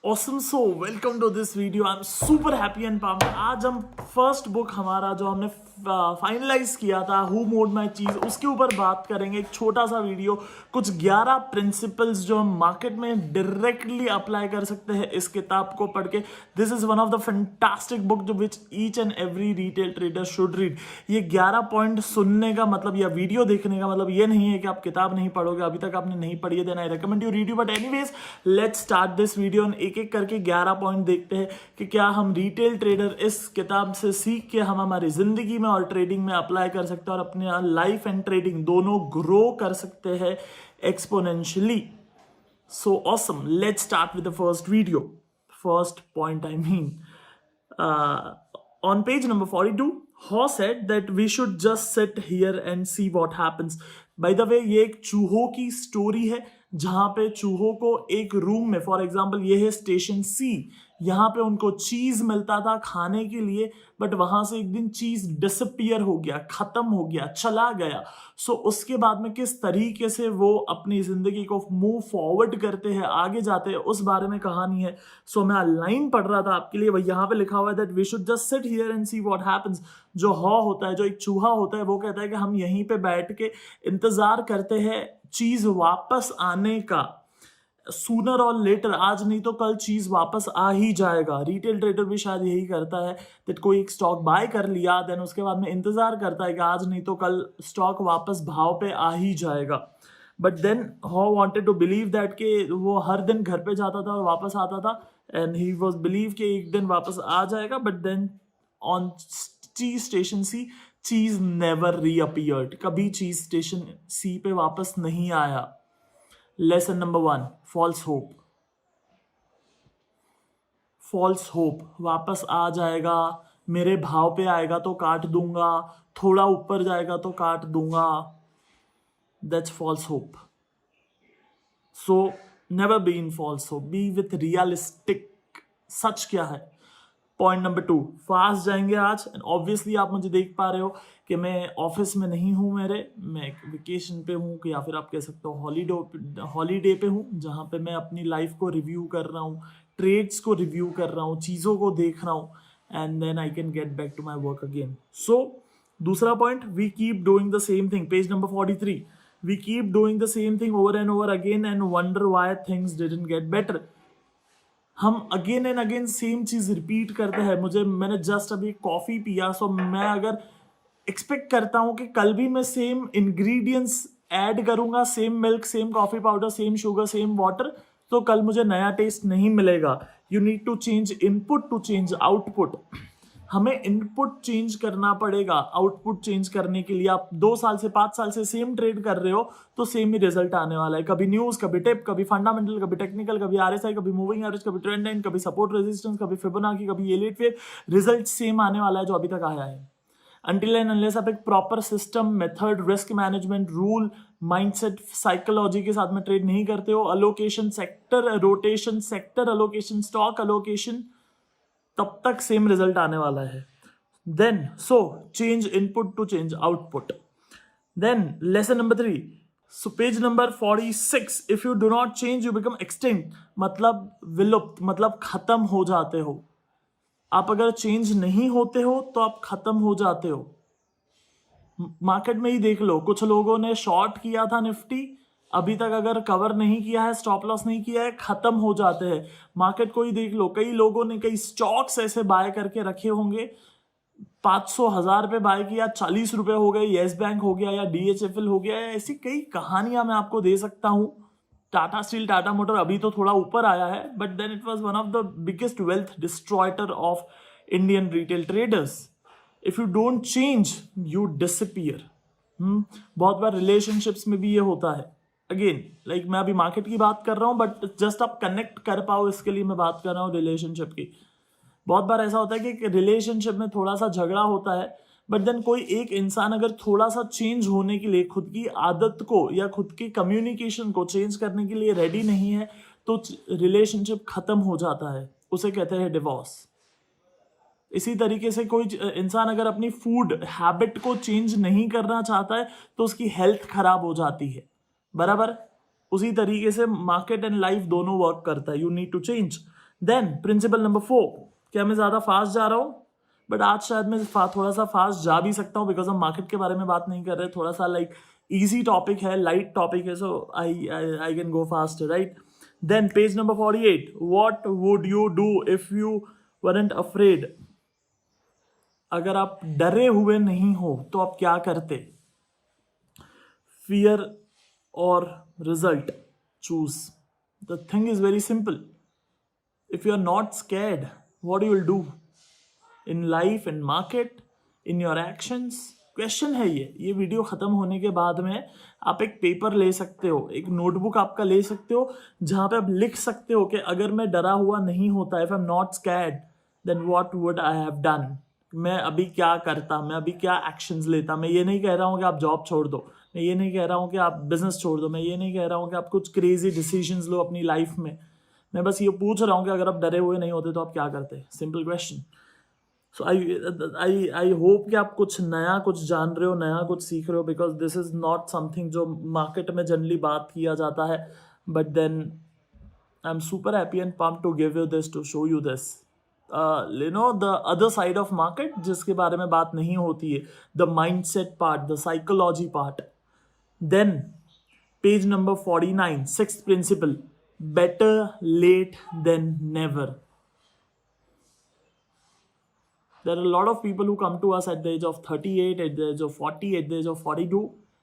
Awesome, so welcome to this video. I'm super happy and pumped. आज हम first book हमारा जो हमने फाइनलाइज किया था हु मोड माई चीज उसके ऊपर बात करेंगे। एक छोटा सा वीडियो, कुछ 11 प्रिंसिपल्स जो हम मार्केट में डायरेक्टली अप्लाई कर सकते हैं इस किताब को पढ़ के। This is one of the fantastic book जो which each and every retail trader should read. ये 11 पॉइंट सुनने का मतलब या वीडियो देखने का मतलब ये नहीं है कि आप किताब नहीं पढ़ोगे, अभी तक आपने नहीं पढ़ी है, then I recommend you read you. But anyways let's start this video. एक एक करके 11 पॉइंट देखते हैं कि क्या हम रिटेल ट्रेडर इस किताब से सीख के हम हमारी जिंदगी में और ट्रेडिंग में अप्लाई कर सकते हैं और अपने लाइफ एंड ट्रेडिंग दोनों ग्रो कर सकते हैं exponentially. So awesome, let's start with the first video. First point I mean on page number 42, Haw said that we should just sit here and see what happens. By the way, ये एक चूहों की story है जहां पे चूहों को एक रूम में, फॉर एग्जाम्पल ये है स्टेशन सी, यहाँ पे उनको चीज मिलता था खाने के लिए, बट वहां से एक दिन चीज डिसअपियर हो गया, खत्म हो गया, चला गया। सो उसके बाद में किस तरीके से वो अपनी जिंदगी को मूव फॉरवर्ड करते हैं, आगे जाते हैं, उस बारे में कहानी है। सो मैं लाइन पढ़ रहा था आपके लिए, वही यहाँ पे लिखा हुआ है that we should just sit here and see what happens. जो हॉ होता है, जो एक चूहा होता है, वो कहता है कि हम यहीं पे बैठ के इंतजार करते हैं चीज वापस आने का। सूनर और लेटर, आज नहीं तो कल चीज वापस आ ही जाएगा। रिटेल ट्रेडर भी शायद यही करता है दैट कोई एक स्टॉक बाय कर लिया, देन उसके बाद में इंतजार करता है कि आज नहीं तो कल स्टॉक वापस भाव पे आ ही जाएगा। बट देन हॉ वांटेड टू बिलीव दैट कि वो हर दिन घर पे जाता था और वापस आता था, एंड ही वाज बिलीव कि एक दिन वापस आ जाएगा। बट देन ऑन चीज स्टेशन सी, चीज नेवर रीअपियर्ड। कभी चीज स्टेशन सी पे वापस नहीं आया। Lesson number 1, false hope. False hope, वापस आ जाएगा, मेरे भाव पे आएगा तो काट दूंगा, थोड़ा ऊपर जाएगा तो काट दूंगा, that's false hope. So never be in false hope, be with realistic. सच क्या है? पॉइंट नंबर 2, फास्ट जाएंगे आज। एंड ऑब्वियसली आप मुझे देख पा रहे हो कि मैं ऑफिस में नहीं हूँ, मैं वेकेशन पे हूँ, या फिर आप कह सकते हो हॉलीडे पे हूँ, जहाँ पे मैं अपनी लाइफ को रिव्यू कर रहा हूँ, ट्रेड्स को रिव्यू कर रहा हूँ, चीज़ों को देख रहा हूँ, and then I can get back to my work again. So दूसरा point, we keep doing the same thing. Page number 43, we keep doing the same thing over and over again and wonder why things didn't get better. हम again and again same चीज repeat करते हैं। मैंने just अभी coffee पिया, सो मैं अगर expect करता हूं कि कल भी मैं सेम इंग्रेडिएंट्स ऐड करूंगा, same milk, same coffee powder, same sugar, same water, तो कल मुझे नया टेस्ट नहीं मिलेगा। You need to change input to change output. हमें इनपुट चेंज करना पड़ेगा आउटपुट चेंज करने के लिए। आप 2 साल से 5 साल से सेम ट्रेड कर रहे हो तो सेम ही रिजल्ट आने वाला है। कभी न्यूज, कभी टिप, कभी फंडामेंटल, कभी टेक्निकल, कभी आरएसआई, कभी मूविंग एवरेज, कभी ट्रेंड लाइन, कभी सपोर्ट रेजिस्टेंस, कभी फिबोनाची, कभी एलिट वेव, रिजल्ट सेम आने वाला है जो अभी तक आया है। अनटिल एंड अनलेस आप एक proper system, method, risk management, rule, mindset, psychology के साथ में ट्रेड नहीं करते हो, allocation, sector rotation, sector allocation, stock allocation, तब तक सेम रिजल्ट आने वाला है। Then so change input to change output. Then lesson number 3, so page number 46, if you do not change you become extinct, मतलब विलुप्त, मतलब खत्म हो जाते हो। आप अगर चेंज नहीं होते हो तो आप खत्म हो जाते हो। मार्केट में ही देख लो, कुछ लोगों ने शॉर्ट किया था निफ्टी, अभी तक अगर कवर नहीं किया है, स्टॉप लॉस नहीं किया है, खत्म हो जाते हैं। मार्केट को ही देख लो, कई लोगों ने कई स्टॉक्स ऐसे बाय करके रखे होंगे, 500,000 पे बाय किया, 40 रुपए हो गए, येस बैंक हो गया या DHFL हो गया, ऐसी कई कहानियां मैं आपको दे सकता हूं। टाटा स्टील, टाटा मोटर अभी तो थोड़ा ऊपर आया है, but then it was one of the biggest wealth destroyer of Indian retail traders. If you don't change you disappear. बहुत बार रिलेशनशिप्स में भी ये होता है। अगेन लाइक मैं अभी मार्केट की बात कर रहा हूँ, बट जस्ट आप कनेक्ट कर पाओ इसके लिए मैं बात कर रहा हूँ रिलेशनशिप की। बहुत बार ऐसा होता है कि रिलेशनशिप में थोड़ा सा झगड़ा होता है, बट देन कोई एक इंसान अगर थोड़ा सा चेंज होने के लिए, खुद की आदत को या खुद की कम्युनिकेशन को चेंज करने के लिए रेडी नहीं है, तो रिलेशनशिप खत्म हो जाता है। उसे कहते हैं डिवोर्स। इसी तरीके से कोई इंसान अगर अपनी फूड हैबिट को चेंज नहीं करना चाहता है तो उसकी हेल्थ खराब हो जाती है, बराबर। उसी तरीके से मार्केट एंड लाइफ दोनों वर्क करता है। You need to change. Then principle number 4, क्या मैं ज़्यादा फास्ट जा रहा हूँ? बट आज शायद मैं थोड़ा सा फास्ट जा भी सकता हूँ, बिकॉज हम मार्केट के बारे में बात नहीं कर रहे, थोड़ा सा लाइक इजी टॉपिक है, लाइट टॉपिक है, so I can go fast, right? Then page number 48, what would you do if you weren't afraid? अगर आप डरे हुए नहीं हो तो आप क्या करते? फियर और result, choose. The thing is very simple. If you are not scared, what you will do in life, in market, in your actions? Question है ये वीडियो खत्म होने के बाद में आप एक पेपर ले सकते हो, एक नोटबुक आपका ले सकते हो, जहां पे आप लिख सकते हो कि अगर मैं डरा हुआ नहीं होता, if I am not scared, then what would I have done? मैं अभी क्या करता, मैं अभी क्या एक्शंस लेता? मैं ये नहीं कह रहा हूँ कि आप जॉब छोड़ दो, मैं ये नहीं कह रहा हूँ कि आप बिजनेस छोड़ दो, मैं ये नहीं कह रहा हूँ कि आप कुछ क्रेजी डिसीजंस लो अपनी लाइफ में. मैं बस ये पूछ रहा हूँ कि अगर आप डरे हुए नहीं होते तो आप क्या करते? Simple question. So I hope कि आप कुछ नया कुछ जान रहे हो, नया कुछ सीख रहे हो, because this is not something जो मार्केट में जनरली बात किया जाता है. But then I am super happy and pumped to give you this, to show you this, you know, the other side of market, जिसके बारे में बात नहीं होती है, the mindset part, the psychology part. Then page number 49, sixth principle, better late than never. There are a lot of people who come to us at the age of 38, at the age of 40, at the age of 42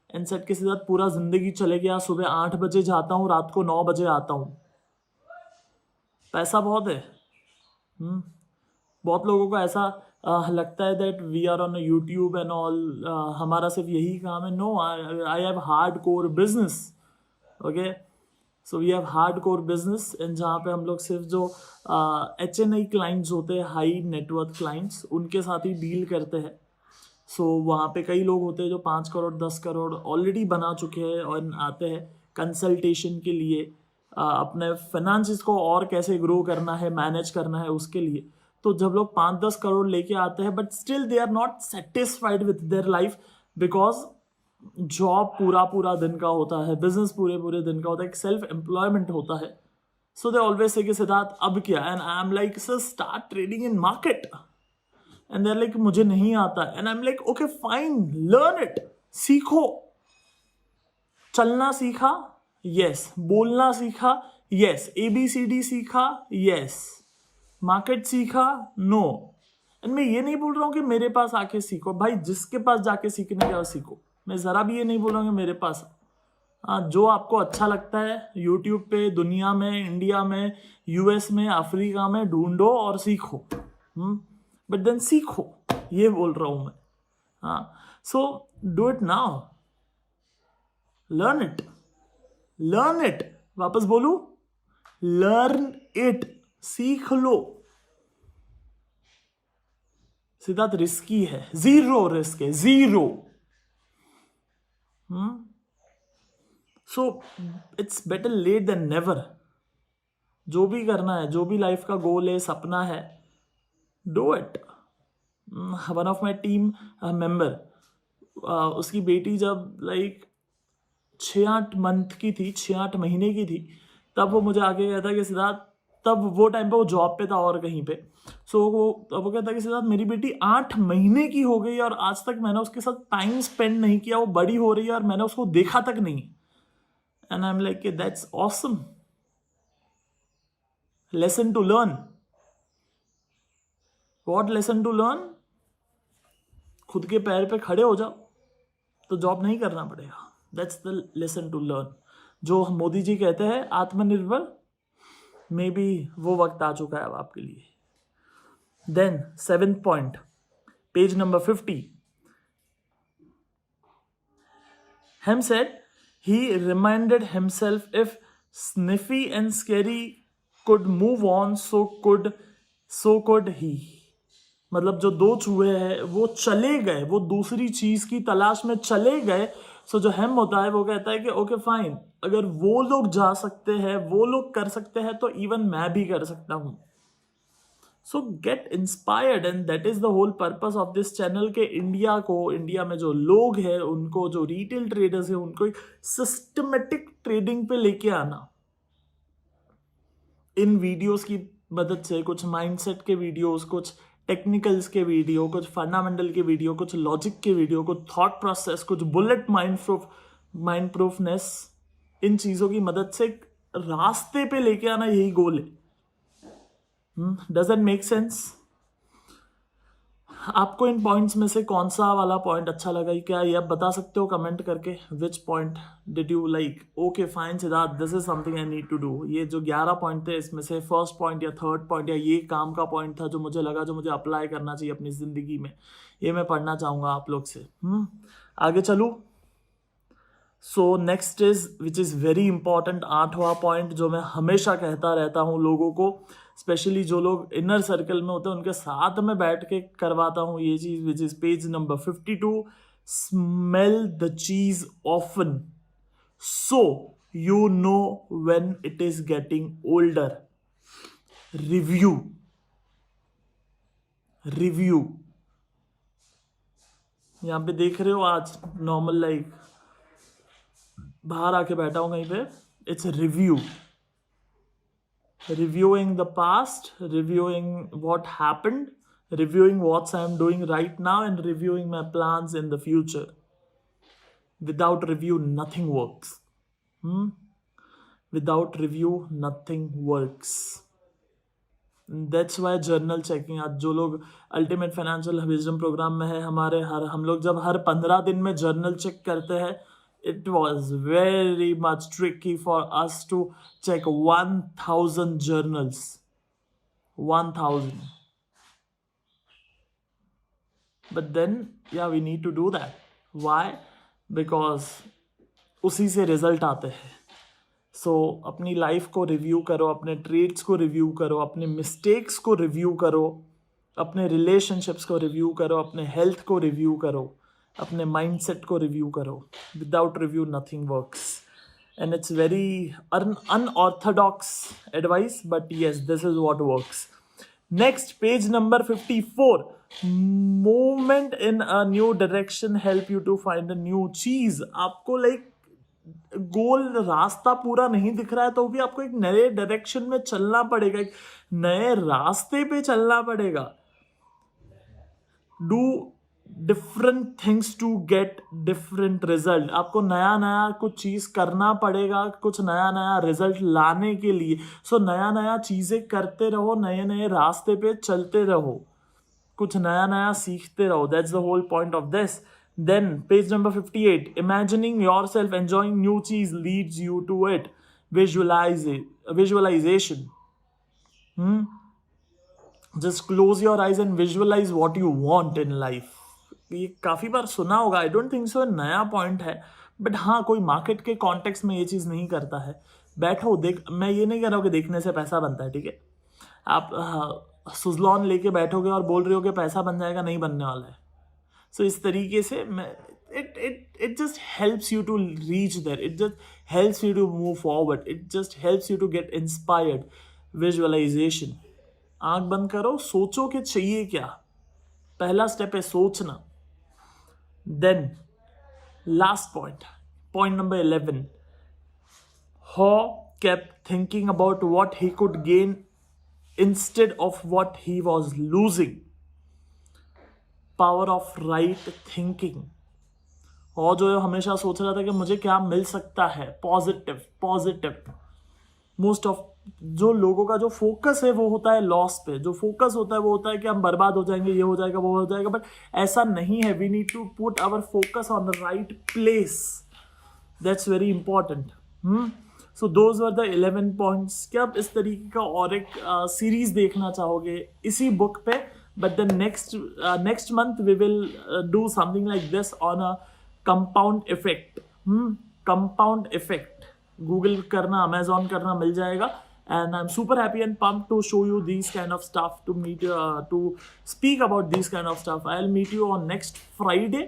and said किसी साथ पूरा जिंदगी चले गया, सुबह 8 बजे जाता हूँ, रात को 9 बजे आता हूँ. पैसा बहुत है. बहुत लोगों को ऐसा लगता है that we are on YouTube and all, हमारा सिर्फ यही काम है. No, I have hard core business. Okay, so we have hard core business, and जहाँ पे हम लोग सिर्फ जो HNI क्लाइंट्स होते हैं, हाई नेटवर्थ क्लाइंट्स, उनके साथ ही डील करते हैं. सो वहाँ पे कई लोग होते हैं जो 5 करोड़ 10 करोड़ ऑलरेडी बना चुके हैं और आते हैं कंसल्टेशन के लिए, अपने फाइनेंसिस को और कैसे ग्रो करना है, मैनेज करना है, उसके लिए. तो जब लोग 5-10 करोड़ लेके आते हैं, but still they are not satisfied with their life, because job पूरा दिन का होता है, बिजनेस पूरे दिन का होता है, एक सेल्फ एम्प्लॉयमेंट होता है. सो दे ऑलवेज से कि सिद्धार्थ अब क्या? And I am like, sir start trading in market. And they are like मुझे नहीं आता. And I am like okay fine, learn it, सीखो. चलना सीखा, यस. बोलना सीखा, यस. ABCD सीखा, यस. मार्केट सीखा, नो. एंड मैं ये नहीं बोल रहा हूँ कि मेरे पास आके सीखो. भाई जिसके पास जाके सीखने का सीखो. मैं ज़रा भी ये नहीं बोल रहा हूँ कि मेरे पास. हाँ, जो आपको अच्छा लगता है यूट्यूब पे, दुनिया में, इंडिया में, US में, अफ्रीका में, ढूंढो और सीखो. बट देन सीखो, ये बोल रहा हूँ मैं. हाँ, so do it now, learn it, learn it. वापस बोलू, लर्न इट, सीख लो. सिद्धार्थ रिस्की है, जीरो रिस्क है, zero. So it's better late than never. जो भी करना है, जो भी लाइफ का गोल है, सपना है, do it. One of my team member, उसकी बेटी जब लाइक 6-8 मंथ की थी, 6-8 महीने की थी, तब वो मुझे आके कहता कि सिद्धार्थ, तब वो टाइम पे वो जॉब पे था और कहीं पे. सो वो कहता कि सिद्धार्थ मेरी बेटी 8 महीने की हो गई और आज तक मैंने उसके साथ टाइम स्पेंड नहीं किया. वो बड़ी हो रही है और मैंने उसको देखा तक नहीं. And I am like that's awesome. Lesson to learn. What lesson to learn? खुद के पैर पे खड़े हो जाओ तो जॉब नहीं करना पड़ेगा. That's the lesson to learn. जो मोदी जी कहते हैं आत्मनिर्भर, मे बी वो वक्त आ चुका है अब आपके लिए. Then 7th point, page number 50. Hem said he reminded himself if Sniffy and Scary could move on, so could he. मतलब जो 2 चूहे हैं वो चले गए, वो दूसरी चीज की तलाश में चले गए. सो जो हेम होता है वो कहता है कि ओके फाइन, अगर वो लोग जा सकते हैं, वो लोग कर सकते हैं, तो इवन मैं भी कर सकता हूं. So get inspired, and that is the whole purpose of this channel के इंडिया में जो लोग हैं उनको, जो रिटेल ट्रेडर्स हैं उनको एक सिस्टमेटिक ट्रेडिंग पे लेके आना. इन वीडियोस की मदद से, कुछ माइंडसेट के वीडियोस, कुछ टेक्निकल्स के वीडियो, कुछ फंडामेंटल के वीडियो, कुछ लॉजिक के वीडियो, कुछ थॉट प्रोसेस, कुछ बुलेट माइंड प्रूफनेस, इन चीज़ों की मदद से रास्ते पे लेके आना, यही गोल है। Doesn't make sense? आपको इन पॉइंट्स में से कौन सा वाला पॉइंट अच्छा लगा, क्या ये आप बता सकते हो कमेंट करके? Which point did you like? Okay fine Siddharth, this is something I need to do. ये जो 11 पॉइंट थे इसमें से फर्स्ट पॉइंट या थर्ड पॉइंट या ये काम का पॉइंट था जो मुझे लगा, जो मुझे अप्लाई करना चाहिए अपनी जिंदगी में, ये मैं पढ़ना चाहूँगा आप लोग से। आगे चलूँ। So next is which is very important, 8वां पॉइंट जो मैं हमेशा कहता रहता हूँ लोगों को, स्पेशली जो लोग इनर सर्कल में होते हैं उनके साथ में बैठ के करवाता हूँ ये चीज़, which is page number 52। Smell the cheese often so you know when it is getting older. Review यहाँ पे देख रहे हो, आज नॉर्मल लाइक बाहर आके बैठा हूं कहीं पे, it's reviewing the past, reviewing what happened, reviewing what I am doing right now, and reviewing my plans in the future. Without review nothing works. Without review nothing works. That's why journal checking, आज जो लोग ultimate financial wisdom programme में है हमारे, हम लोग जब हर 15 दिन में जर्नल चेक करते हैं, it was very much tricky for us to check 1000 journals. 1000. But then, yeah, we need to do that. Why? Because उसी से रिजल्ट आते हैं। सो अपनी लाइफ को रिव्यू करो, अपने ट्रेड्स को रिव्यू करो, अपने मिस्टेक्स को रिव्यू करो, अपने रिलेशनशिप्स को रिव्यू करो, अपने हेल्थ को रिव्यू करो, अपने माइंडसेट को रिव्यू करो। Without review nothing works, and it's very unorthodox advice, but yes this is what works. Next, page number 54। Movement in a new direction help you to find a new cheese. आपको like गोल, रास्ता पूरा नहीं दिख रहा है तो भी आपको एक नए डायरेक्शन में चलना पड़ेगा, एक नए रास्ते पे चलना पड़ेगा। Do different things to get different result. आपको नया नया कुछ चीज करना पड़ेगा, कुछ नया नया रिजल्ट लाने के लिए। सो नया नया चीजें करते रहो, नए नए रास्ते पे चलते रहो, कुछ नया नया सीखते रहो। That's the whole point of this. Then page number 58, imagining yourself enjoying new cheese leads you to it. Visualization. Just close your eyes and visualize what you want in life. ये काफी बार सुना होगा, आई डोंट थिंक सो नया point है, but हाँ कोई market के context में ये चीज नहीं करता है। बैठो, देख, मैं ये नहीं कह रहा हूँ कि देखने से पैसा बनता है, ठीक है? आप सुजलॉन लेके बैठोगे और बोल रहे हो कि पैसा बन जाएगा, नहीं बनने वाला है। सो इस तरीके से it just helps you to reach there, it just helps you to move forward, it just helps you to get inspired. Visualization, आंख बंद करो, सोचो कि चाहिए क्या, पहला स्टेप है सोचना। Then last point number 11, Haw kept thinking about what he could gain instead of what he was losing. Power of right thinking. और जो है हमेशा सोच रहा था कि मुझे क्या मिल सकता है, पॉजिटिव। मोस्ट ऑफ जो लोगों का जो फोकस है वो होता है लॉस पे, जो फोकस होता है वो होता है कि हम बर्बाद हो जाएंगे, ये हो जाएगा, वो हो जाएगा, बट ऐसा नहीं है। We need to put our focus on the right place, that's very important. So those were the 11 points. क्या आप इस तरीके का और एक सीरीज देखना चाहोगे इसी बुक पे? But then next month we will do something like this on a compound effect. Compound effect. Google करना, Amazon करना, मिल जाएगा. And I'm super happy and pumped to show you these kind of stuff, to speak about these kind of stuff. I'll meet you on next Friday.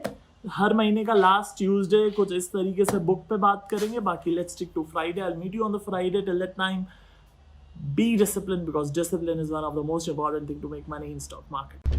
हर महीने का last Tuesday कुछ इस तरीके से book पे बात करेंगे. बाकी let's stick to Friday. I'll meet you on the Friday. Till that time, be disciplined, because discipline is one of the most important thing to make money in stock market.